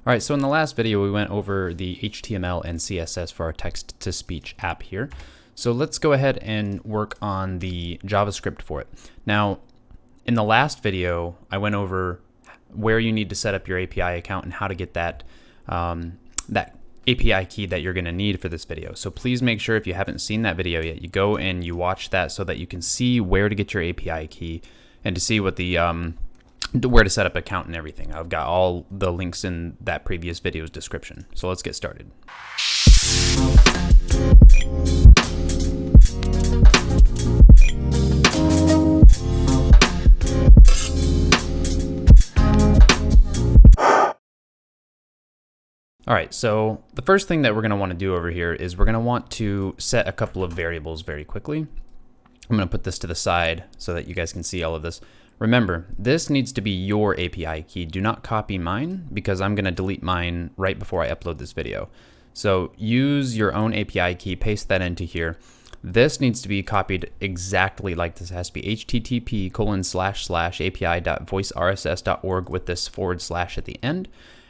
All right, so in the last video, we went over the HTML and CSS for our text-to-speech app here. So let's go ahead and work on the JavaScript for it. Now, in the last video, I went over where you need to set up your API account and how to get that, that API key that you're gonna need for this video. So please make sure if you haven't seen that video yet, you go and you watch that so that you can see where to get your API key and to see what the where to set up an account and everything. I've got all the links in that previous video's description. So let's get started. All right, so the first thing that we're going to want to do over here is we're going to want to set a couple of variables very quickly. I'm going to put this to the side so that you guys can see all of this. Remember, this needs to be your API key. Do not copy mine because I'm going to delete mine right before I upload this video. So use your own API key, paste that into here. This needs to be copied exactly like this. It has to be http://api.voicerss.org with this / at the end.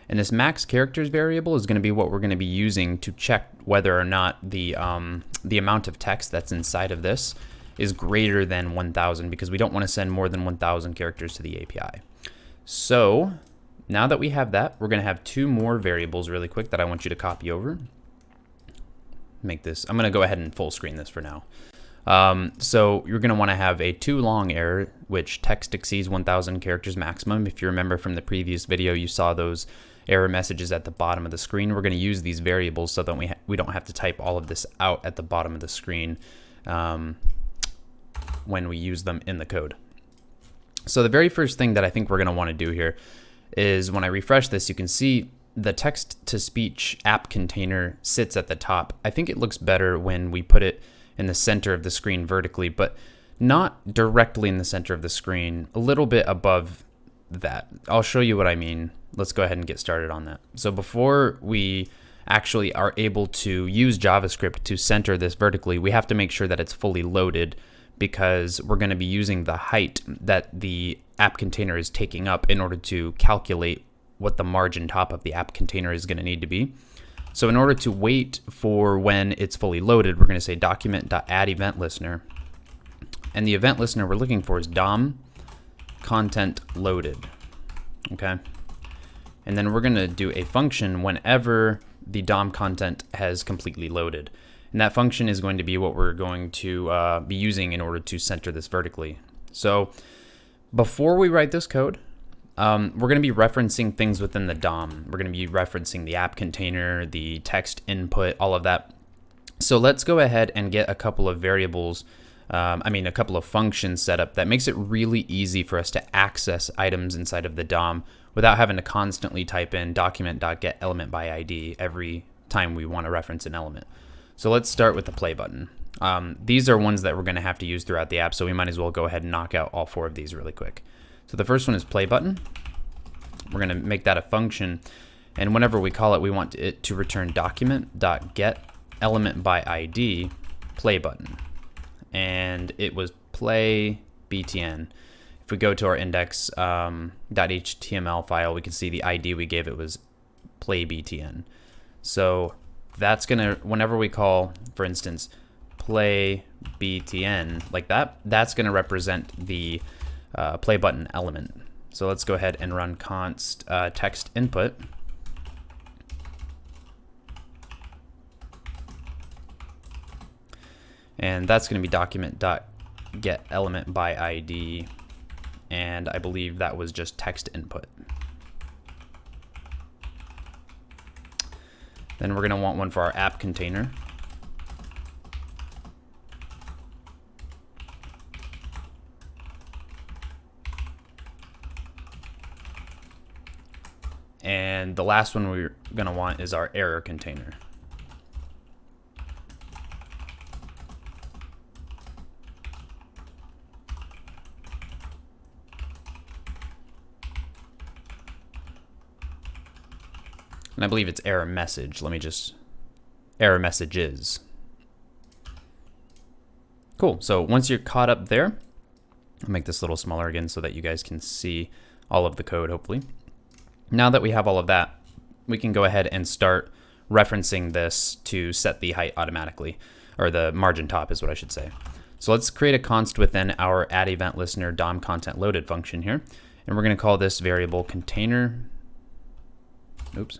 And this max characters variable is going to be what we're going to be using to check whether or not the amount of text that's inside of this is greater than 1,000, because we don't want to send more than 1,000 characters to the API. So now that we have that, we're going to have two more variables really quick that I want you to copy over. Make this, I'm going to go ahead and full screen this for now. So you're going to want to have a too long error, which text exceeds 1,000 characters maximum. If you remember from the previous video, you saw those error messages at the bottom of the screen. We're going to use these variables so that we don't have to type all of this out at the bottom of the screen when we use them in the code. So the very first thing that I think we're going to want to do here is when I refresh this, you can see the text-to-speech app container sits at the top. I think it looks better when we put it in the center of the screen vertically, but not directly in the center of the screen, a little bit above that. I'll show you what I mean. Let's go ahead and get started on that. So before we actually are able to use JavaScript to center this vertically, we have to make sure that it's fully loaded, because we're going to be using the height that the app container is taking up in order to calculate what the margin top of the app container is going to need to be. So in order to wait for when it's fully loaded, we're going to say document.add event listener. And the event listener we're looking for is DOM content loaded. Okay. And then we're going to do a function whenever the DOM content has completely loaded. And that function is going to be what we're going to be using in order to center this vertically. So before we write this code, we're going to be referencing things within the DOM. We're going to be referencing the app container, the text input, all of that. So let's go ahead and get a couple of variables, a couple of functions set up that makes it really easy for us to access items inside of the DOM without having to constantly type in document.getElementById every time we want to reference an element. So let's start with the play button. These are ones that we're going to have to use throughout the app, so we might as well go ahead and knock out all four of these really quick. So the first one is play button. We're going to make that a function, and whenever we call it, we want it to return document.getElementById play button, and it was play btn. If we go to our index.html file, we can see the ID we gave it was play btn. So that's gonna, whenever we call, for instance, play btn like that, that's gonna represent the play button element. So let's go ahead and run const text input. And that's gonna be document.getElementById, and I believe that was just text input. Then we're going to want one for our app container. And the last one we're going to want is our error container. And I believe it's error message. Error messages. Cool. So once you're caught up there, I'll make this a little smaller again so that you guys can see all of the code, hopefully. Now that we have all of that, we can go ahead and start referencing this to set the height automatically, or the margin top is what I should say. So let's create a const within our add event listener DOM content loaded function here. And we're going to call this variable container. Oops.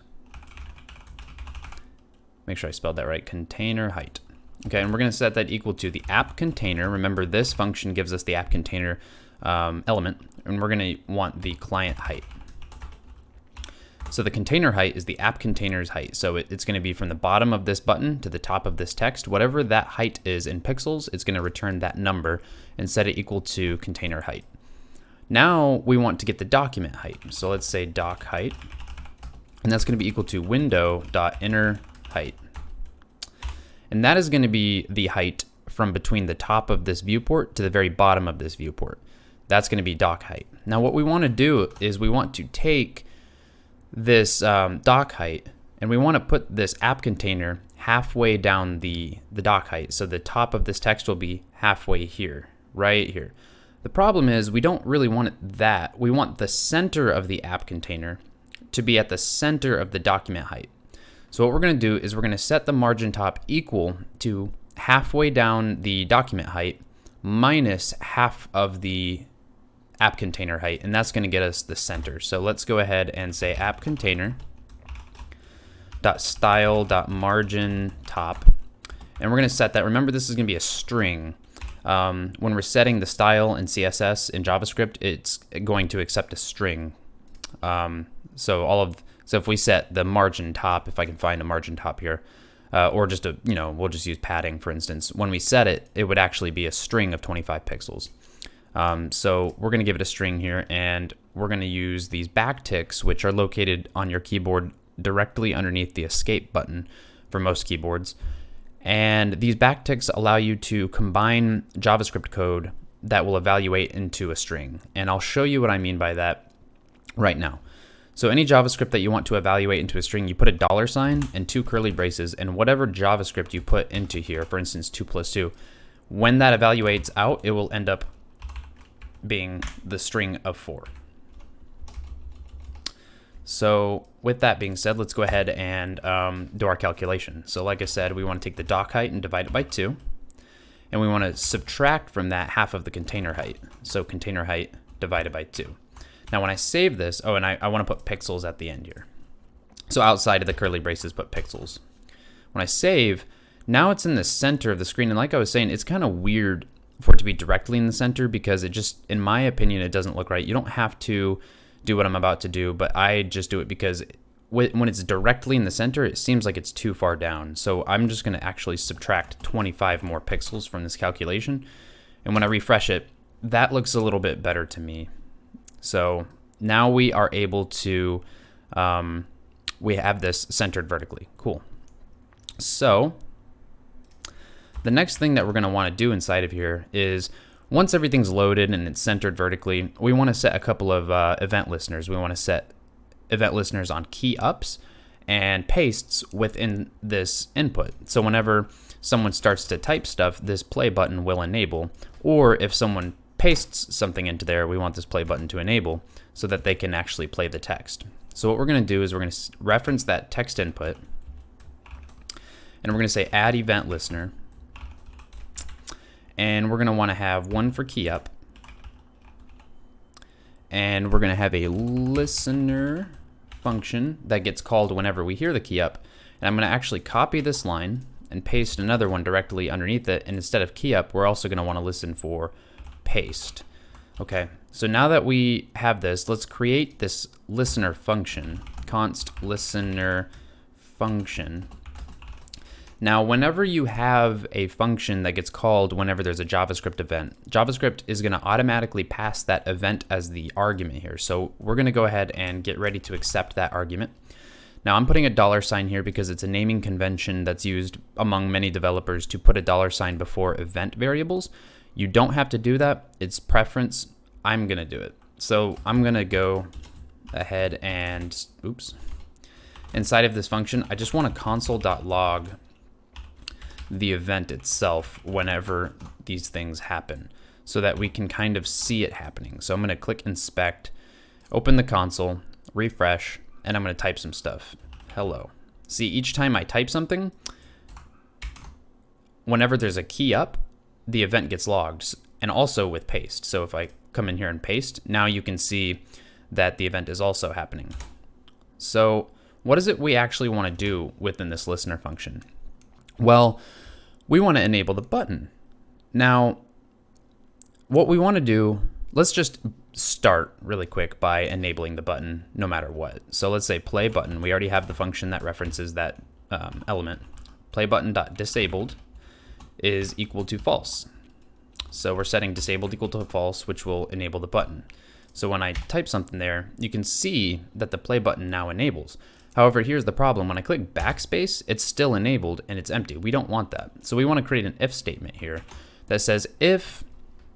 Make sure I spelled that right. Container height. Okay, and we're going to set that equal to the app container. Remember, this function gives us the app container element, and we're going to want the client height. So the container height is the app container's height. So it's going to be from the bottom of this button to the top of this text. Whatever that height is in pixels, it's going to return that number and set it equal to container height. Now we want to get the document height. So let's say doc height, and that's going to be equal to window.inner height. And that is going to be the height from between the top of this viewport to the very bottom of this viewport. That's going to be doc height. Now what we want to do is we want to take this doc height, and we want to put this app container halfway down the doc height. So the top of this text will be halfway here, right here. The problem is we don't really want it that. We want the center of the app container to be at the center of the document height. So what we're going to do is we're going to set the margin top equal to halfway down the document height minus half of the app container height, and that's going to get us the center. So let's go ahead and say app container .style .margin top, and we're going to set that. Remember, this is going to be a string. When we're setting the style in CSS in JavaScript, it's going to accept a string. So if we set the margin top, if I can find a margin top here, or just we'll just use padding for instance. When we set it, it would actually be a string of 25 pixels. So we're going to give it a string here, and we're going to use these backticks, which are located on your keyboard directly underneath the escape button for most keyboards. And these backticks allow you to combine JavaScript code that will evaluate into a string. And I'll show you what I mean by that right now. So any JavaScript that you want to evaluate into a string, you put a $sign and 2 curly braces, and whatever JavaScript you put into here, for instance 2 + 2, when that evaluates out, it will end up being the string of 4. So with that being said, let's go ahead and do our calculation. So like I said, we want to take the doc height and divide it by 2, and we want to subtract from that half of the container height. So container height divided by 2. Now when I save this, and I want to put pixels at the end here. So outside of the curly braces, put pixels. When I save, now it's in the center of the screen, and like I was saying, it's kind of weird for it to be directly in the center because it just, in my opinion, it doesn't look right. You don't have to do what I'm about to do, but I just do it because when it's directly in the center, it seems like it's too far down. So I'm just going to actually subtract 25 more pixels from this calculation. And when I refresh it, that looks a little bit better to me. So now we are able to, we have this centered vertically. Cool. So the next thing that we're going to want to do inside of here is, once everything's loaded and it's centered vertically, we want to set a couple of event listeners. We want to set event listeners on key ups and pastes within this input. So whenever someone starts to type stuff, this play button will enable. Or if someone pastes something into there, we want this play button to enable so that they can actually play the text. So what we're going to do is we're going to reference that text input, and we're going to say add event listener. And we're going to want to have one for key up, and we're going to have a listener function that gets called whenever we hear the key up. And I'm going to actually copy this line and paste another one directly underneath it, and instead of key up, we're also going to want to listen for paste. Okay, so now that we have this, let's create this listener function, const listener function. Now, whenever you have a function that gets called whenever there's a JavaScript event, JavaScript is going to automatically pass that event as the argument here. So we're going to go ahead and get ready to accept that argument. Now, I'm putting a $sign here because it's a naming convention that's used among many developers to put a $sign before event variables. You don't have to do that. It's preference. I'm going to do it. So I'm going to go ahead and, inside of this function, I just want to console.log the event itself whenever these things happen so that we can kind of see it happening. So I'm going to click inspect, open the console, refresh, and I'm going to type some stuff. hello. See, each time I type something, whenever there's a key up, the event gets logged, and also with paste. So if I come in here and paste, now you can see that the event is also happening. So what is it we actually want to do within this listener function? Well, we want to enable the button. Now, what we want to do, let's just start really quick by enabling the button no matter what. So let's say play button. We already have the function that references that element. Play button.disabled is equal to false. So we're setting disabled equal to false, which will enable the button. So when I type something there, you can see that the play button now enables. However, here's the problem. When I click backspace, it's still enabled and it's empty. We don't want that. So we want to create an if statement here that says if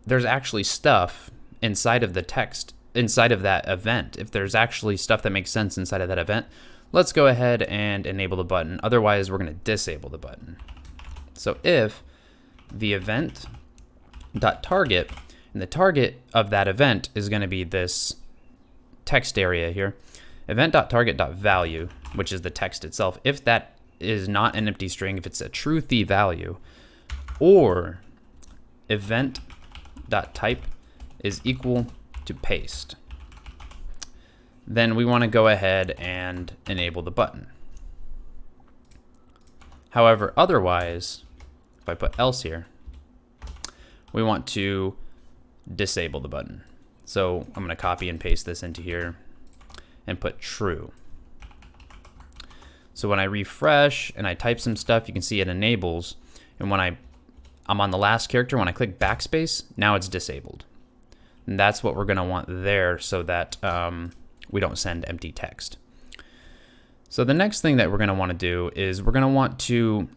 there's actually stuff inside of the text, inside of that event, if there's actually stuff that makes sense inside of that event, let's go ahead and enable the button. Otherwise, we're going to disable the button. So if the event.target, and the target of that event is going to be this text area here, event.target.value, which is the text itself, if that is not an empty string, if it's a truthy value, or event.type is equal to paste, then we want to go ahead and enable the button. However, otherwise, if I put else here, we want to disable the button. So I'm going to copy and paste this into here and put true. So when I refresh and I type some stuff, you can see it enables. And when I'm on the last character, when I click backspace, now it's disabled. And that's what we're going to want there so that we don't send empty text. So the next thing that we're going to want to do is we're going to want to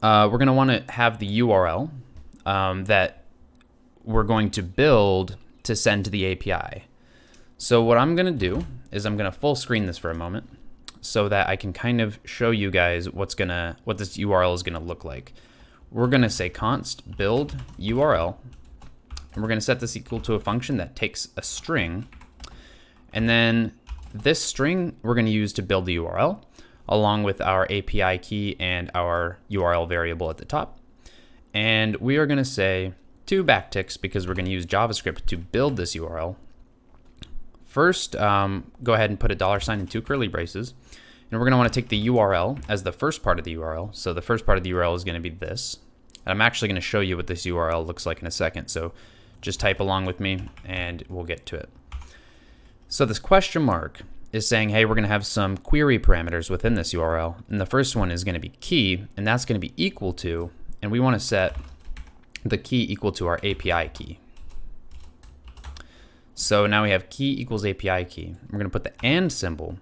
have the URL that we're going to build to send to the API. So what I'm going to do is I'm going to full screen this for a moment so that I can kind of show you guys what this URL is going to look like. We're going to say const build URL, and we're going to set this equal to a function that takes a string, and then this string we're going to use to build the URL along with our API key and our URL variable at the top. And we are going to say two backticks because we're going to use JavaScript to build this URL. First, go ahead and put a $sign and two curly braces. And we're going to want to take the URL as the first part of the URL. So the first part of the URL is going to be this. And I'm actually going to show you what this URL looks like in a second. So just type along with me and we'll get to it. So this question mark is saying, hey, we're going to have some query parameters within this URL. And the first one is going to be key, and that's going to be equal to, and we want to set the key equal to our API key. So now we have key equals API key. We're going to put the and symbol,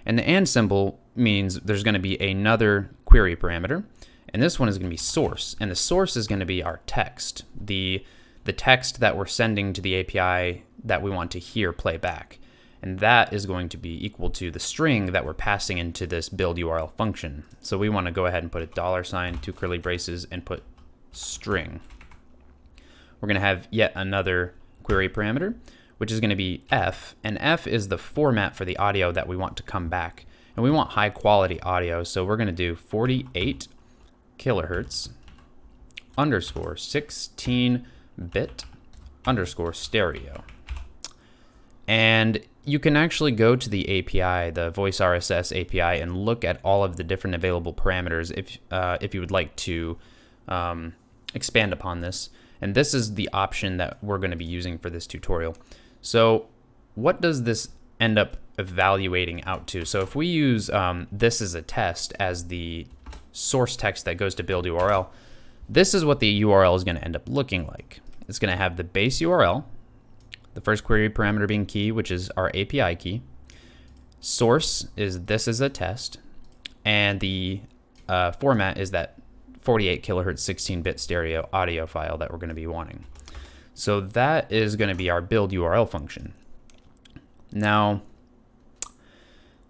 and the and symbol means there's going to be another query parameter, and this one is going to be source, and the source is going to be our text, the text that we're sending to the API that we want to hear play back, and that is going to be equal to the string that we're passing into this build URL function. So we want to go ahead and put a $sign, two curly braces, and put string. We're going to have yet another query parameter, which is going to be f, and f is the format for the audio that we want to come back. And we want high quality audio, so we're going to do 48 kilohertz underscore 16-bit underscore stereo. And you can actually go to the API, the voice RSS API, and look at all of the different available parameters if you would like to expand upon this. And this is the option that we're going to be using for this tutorial. So what does this end up evaluating out to? So if we use this as a test as the source text that goes to build URL, this is what the URL is going to end up looking like. It's going to have the base URL, the first query parameter being key, which is our API key. Source is this as a test, and the format is that 48 kilohertz 16-bit stereo audio file that we're going to be wanting. So that is going to be our build URL function. Now,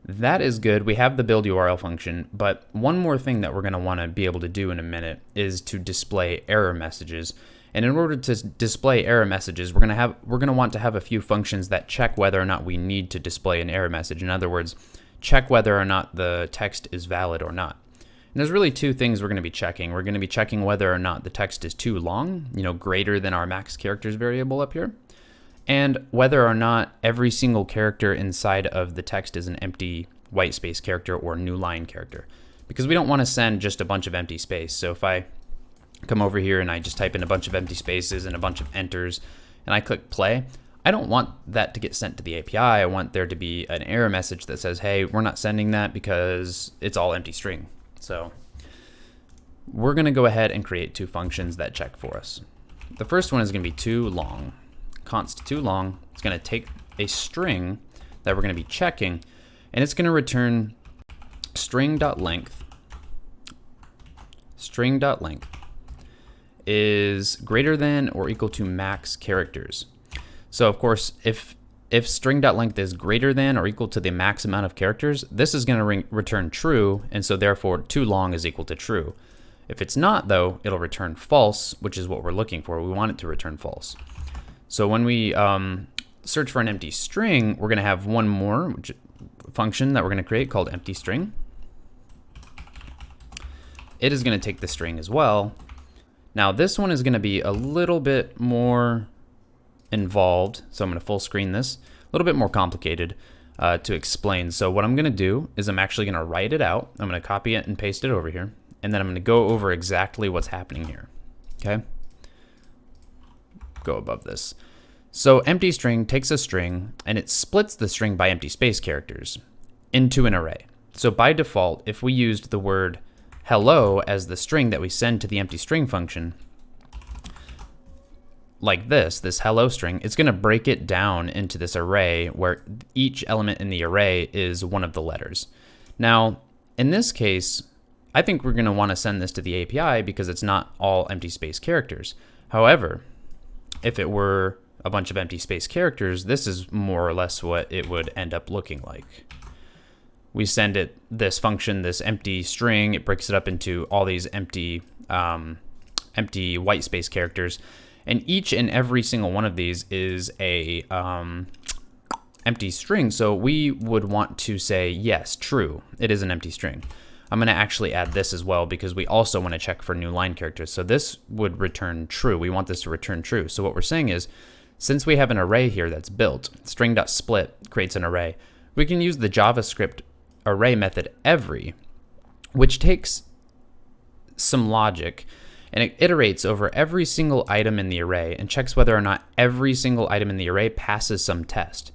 that is good. We have the build URL function, but one more thing that we're going to want to be able to do in a minute is to display error messages. And in order to display error messages, we're going to want to have a few functions that check whether or not we need to display an error message. In other words, check whether or not the text is valid or not. And there's really two things we're going to be checking. We're going to be checking whether or not the text is too long, greater than our max characters variable up here, and whether or not every single character inside of the text is an empty white space character or new line character, because we don't want to send just a bunch of empty space. So if I come over here and I just type in a bunch of empty spaces and a bunch of enters and I click play, I don't want that to get sent to the API. I want there to be an error message that says, hey, we're not sending that because it's all empty string. So we're going to go ahead and create two functions that check for us. The first one is going to be too long. Const too long. It's going to take a string that we're going to be checking, and it's going to return string.length. String.length is greater than or equal to max characters. So of course, if string.length is greater than or equal to the max amount of characters, this is going to return true, and so therefore too long is equal to true. If it's not, though, it'll return false, which is what we're looking for. We want it to return false. So when we search for an empty string, we're going to have one more function that we're going to create called empty string. It is going to take the string as well. Now this one is going to be a little bit more involved, so I'm going to full screen this. A little bit more complicated to explain. So what I'm going to do is I'm actually going to write it out. I'm going to copy it and paste it over here, and then I'm going to go over exactly what's happening here. Okay? Go above this. So empty string takes a string and it splits the string by empty space characters into an array. So by default, if we used the word hello as the string that we send to the empty string function, like this hello string, it's going to break it down into this array where each element in the array is one of the letters. Now, in this case, I think we're going to want to send this to the API because it's not all empty space characters. However, if it were a bunch of empty space characters, this is more or less what it would end up looking like. We send it this function, this empty string, it breaks it up into all these empty white space characters, and each and every single one of these is a empty string. So we would want to say, yes, true, it is an empty string. I'm going to actually add this as well because we also want to check for new line characters. So this would return true. We want this to return true. So what we're saying is, since we have an array here that's built, string.split creates an array, we can use the JavaScript array method every, which takes some logic and it iterates over every single item in the array and checks whether or not every single item in the array passes some test.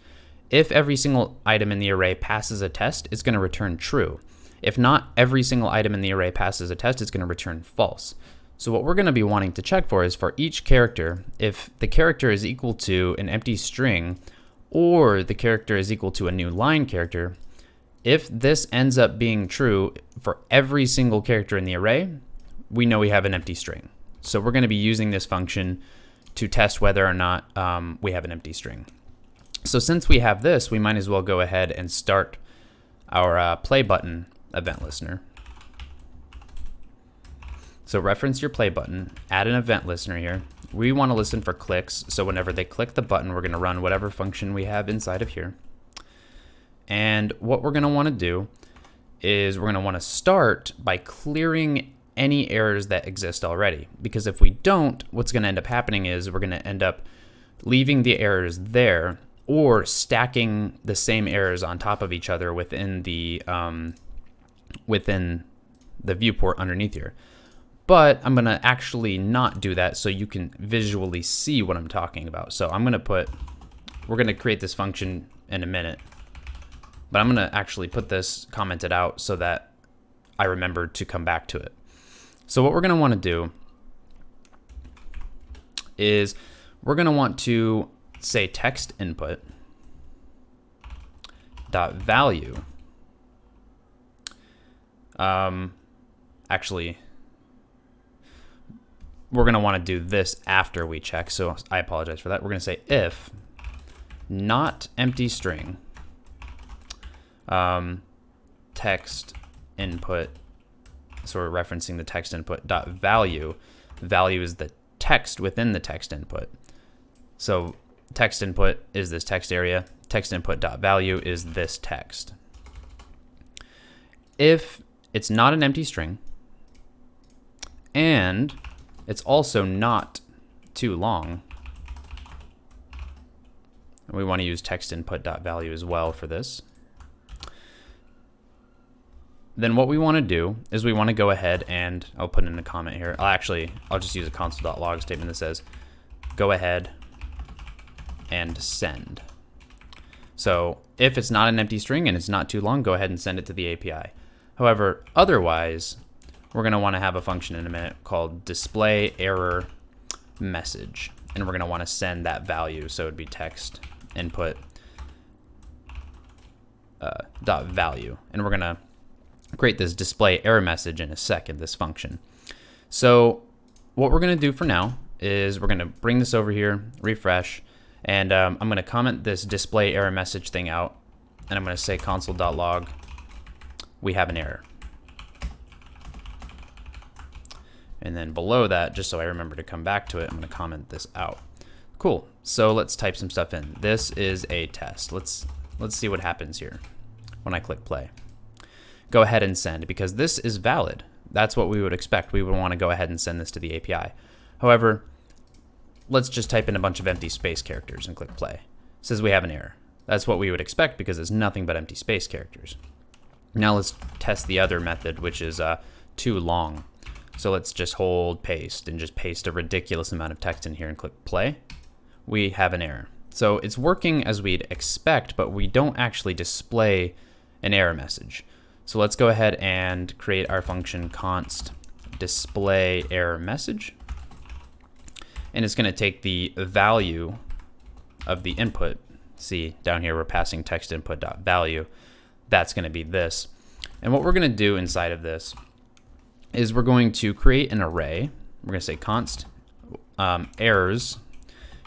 If every single item in the array passes a test, it's going to return true. If not every single item in the array passes a test, it's going to return false. So what we're going to be wanting to check for is for each character, if the character is equal to an empty string or the character is equal to a new line character, if this ends up being true for every single character in the array, we know we have an empty string. So we're going to be using this function to test whether or not we have an empty string. So since we have this, we might as well go ahead and start our play button event listener. So reference your play button, add an event listener here. We want to listen for clicks, so whenever they click the button, we're going to run whatever function we have inside of here. And what we're going to want to do is we're going to want to start by clearing any errors that exist already. Because if we don't, what's going to end up happening is we're going to end up leaving the errors there or stacking the same errors on top of each other within the viewport underneath here. But I'm going to actually not do that so you can visually see what I'm talking about. So I'm going to we're going to create this function in a minute, but I'm going to actually put this commented out so that I remember to come back to it. So what we're going to want to do is we're going to want to say text input dot value. Actually, we're going to want to do this after we check, so I apologize for that. We're going to say if not empty string text input, so we're referencing the text input dot value. Value is the text within the text input. So text input is this text area. Text input dot value is this text. if it's not an empty string and it's also not too long, we want to use text input.value as well for this, then what we want to do is we want to go ahead and I'll put in a comment here. I'll just use a console.log statement that says go ahead and send. So if it's not an empty string and it's not too long, go ahead and send it to the API. However, otherwise, we're going to want to have a function in a minute called display error message, and we're going to want to send that value. So it'd be text input dot value, and we're going to create this display error message in a second, this function. So what we're going to do for now is we're going to bring this over here, refresh, and I'm going to comment this display error message thing out, and I'm going to say console.log, we have an error. And then below that, just so I remember to come back to it, I'm going to comment this out. Cool. So let's type some stuff in. This is a test. Let's see what happens here when I click play. Go ahead and send, because this is valid. That's what we would expect. We would want to go ahead and send this to the API. However, let's just type in a bunch of empty space characters and click play. It says we have an error. That's what we would expect because it's nothing but empty space characters. Now let's test the other method, which is too long. So let's just hold paste and just paste a ridiculous amount of text in here and click play. We have an error. So it's working as we'd expect, but we don't actually display an error message. So let's go ahead and create our function const display error message. And it's going to take the value of the input. See, down here we're passing text input.value. That's going to be this. And what we're going to do inside of this is we're going to create an array. We're going to say const errors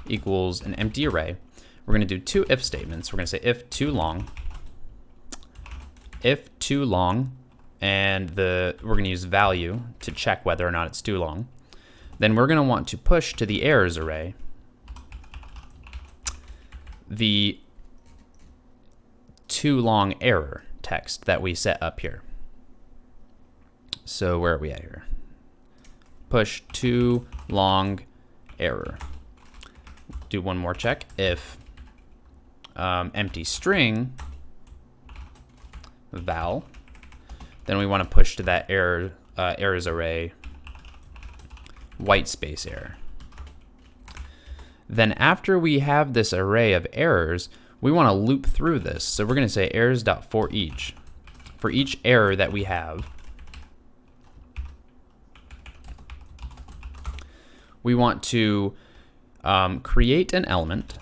equals an empty array. We're going to do two if statements. We're going to say if too long, and we're going to use value to check whether or not it's too long. Then we're going to want to push to the errors array the too long error text that we set up here. So where are we at here? Push too long error. Do one more check. If empty string val, then we want to push to that errors array white space error. Then after we have this array of errors, we want to loop through this. So we're going to say errors.forEach. For each error that we have, we want to create an element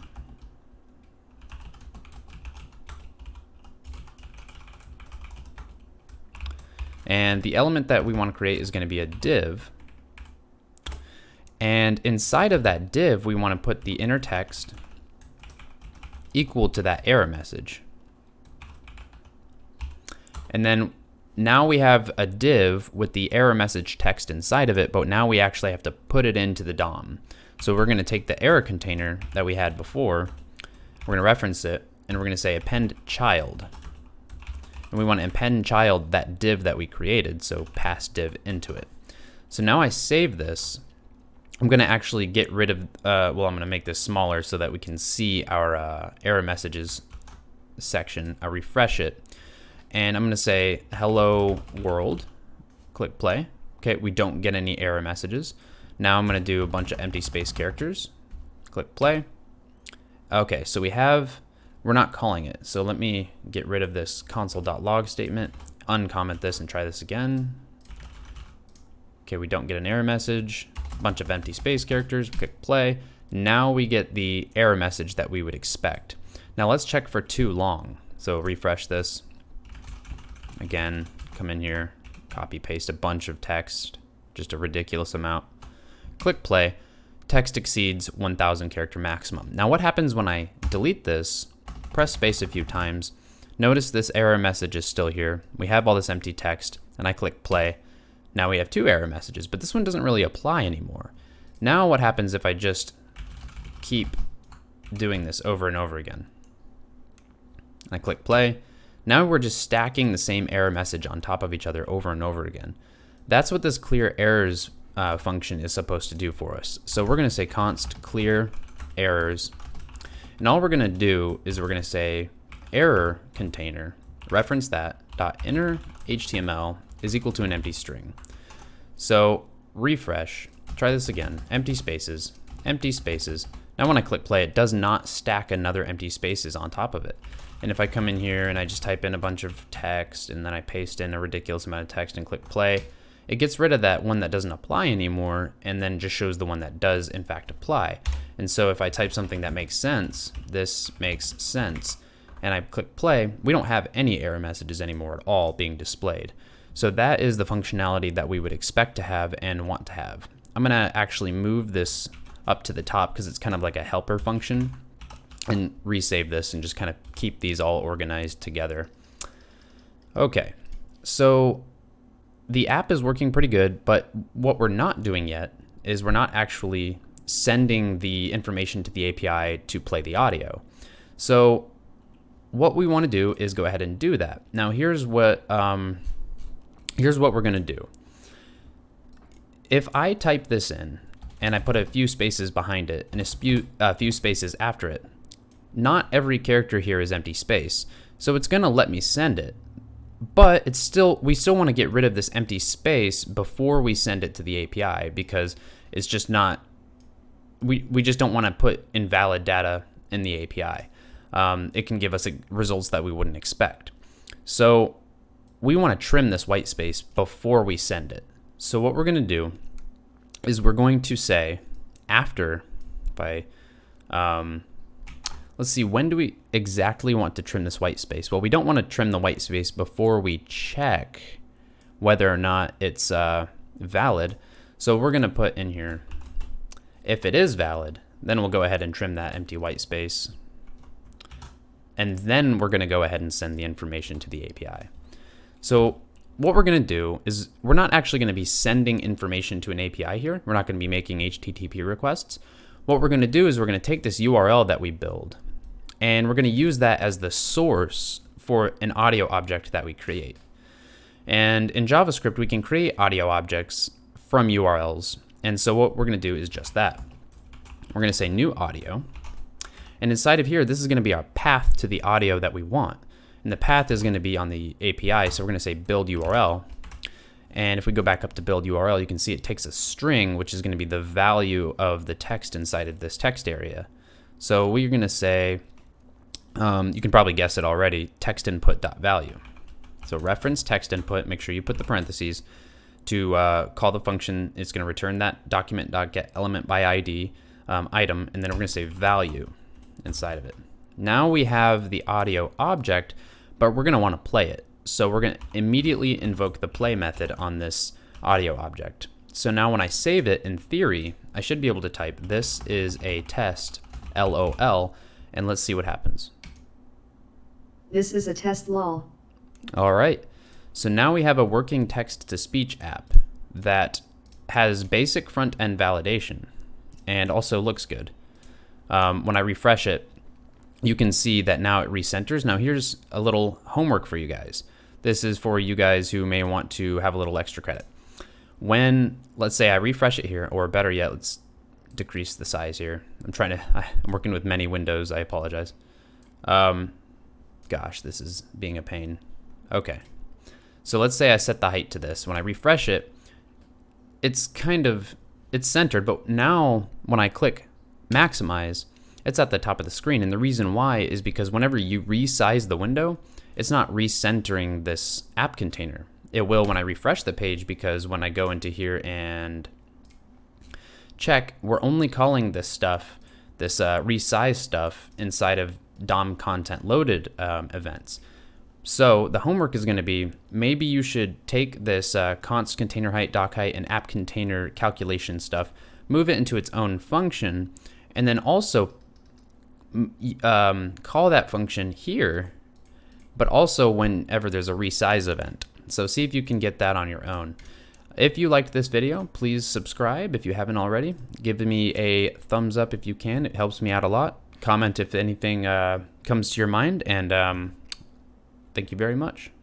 and the element that we want to create is going to be a div. And inside of that div, we want to put the inner text equal to that error message. And then now we have a div with the error message text inside of it, but now we actually have to put it into the DOM. So we're going to take the error container that we had before, we're going to reference it, and we're going to say append child. And we want to append child that div that we created, so pass div into it. So now I save this. I'm going to actually get rid of, I'm going to make this smaller so that we can see our error messages section. I'll refresh it, and I'm going to say hello world, click play. Okay, we don't get any error messages. Now I'm going to do a bunch of empty space characters, click play. Okay, so we're not calling it. So let me get rid of this console.log statement, uncomment this and try this again. Okay, we don't get an error message. Bunch of empty space characters, click play. Now we get the error message that we would expect. Now let's check for too long. So refresh this. Again, come in here, copy paste a bunch of text, just a ridiculous amount. Click play. Text exceeds 1,000 character maximum. Now what happens when I delete this, press space a few times, notice this error message is still here. We have all this empty text, and I click play. Now we have two error messages, but this one doesn't really apply anymore. Now what happens if I just keep doing this over and over again? I click play. Now we're just stacking the same error message on top of each other over and over again. That's what this clear errors function is supposed to do for us. So we're going to say const clear errors, and all we're going to do is we're going to say error container, reference that, dot inner HTML is equal to an empty string. So refresh, try this again, empty spaces, empty spaces. Now when I click play, it does not stack another empty spaces on top of it. And if I come in here and I just type in a bunch of text and then I paste in a ridiculous amount of text and click play, it gets rid of that one that doesn't apply anymore and then just shows the one that does in fact apply. And so if I type something that makes sense, this makes sense, and I click play, we don't have any error messages anymore at all being displayed. So that is the functionality that we would expect to have and want to have. I'm gonna actually move this up to the top because it's kind of like a helper function, and resave this and just kind of keep these all organized together. Okay, so the app is working pretty good, but what we're not doing yet is we're not actually sending the information to the API to play the audio. So what we want to do is go ahead and do that. Now here's what we're going to do. If I type this in and I put a few spaces behind it and a few spaces after it, not every character here is empty space. So it's going to let me send it, but we still want to get rid of this empty space before we send it to the API, because it's just not, we just don't want to put invalid data in the API. It can give us results that we wouldn't expect. So we want to trim this white space before we send it. So what we're going to do is we're going to say after, let's see, when do we exactly want to trim this white space? Well, we don't want to trim the white space before we check whether or not it's valid. So we're going to put in here, if it is valid, then we'll go ahead and trim that empty white space. And then we're going to go ahead and send the information to the API. So what we're going to do is we're not actually going to be sending information to an API here. We're not going to be making HTTP requests. What we're going to do is we're going to take this URL that we build, and we're going to use that as the source for an audio object that we create. And in JavaScript, we can create audio objects from URLs. And so what we're going to do is just that. We're going to say new audio. And inside of here, this is going to be our path to the audio that we want. And the path is going to be on the API. So we're going to say build URL. And if we go back up to build URL, you can see it takes a string, which is going to be the value of the text inside of this text area. So we're going to say, you can probably guess it already, text input.value. So reference text input, make sure you put the parentheses to call the function. It's going to return that document.getElementById item, and then we're going to say value inside of it. Now we have the audio object, but we're going to want to play it. So we're going to immediately invoke the play method on this audio object. So now when I save it, in theory, I should be able to type, this is a test, LOL, and let's see what happens. This is a test, lol. All right. So now we have a working text-to-speech app that has basic front-end validation and also looks good. When I refresh it, you can see that now it recenters. Now here's a little homework for you guys. This is for you guys who may want to have a little extra credit. When, let's say I refresh it here, or better yet, let's decrease the size here. I'm working with many windows, I apologize. Gosh, this is being a pain. Okay. So let's say I set the height to this. When I refresh it, it's centered, but now when I click maximize, it's at the top of the screen. And the reason why is because whenever you resize the window, it's not recentering this app container. It will when I refresh the page, because when I go into here and check, we're only calling this stuff, this resize stuff, inside of DOM content loaded events. So the homework is going to be, maybe you should take this const container height, doc height, and app container calculation stuff, move it into its own function, and then also call that function here, but also whenever there's a resize event. So see if you can get that on your own. If you liked this video, please subscribe if you haven't already. Give me a thumbs up if you can. It helps me out a lot. Comment if anything comes to your mind, and Thank you very much.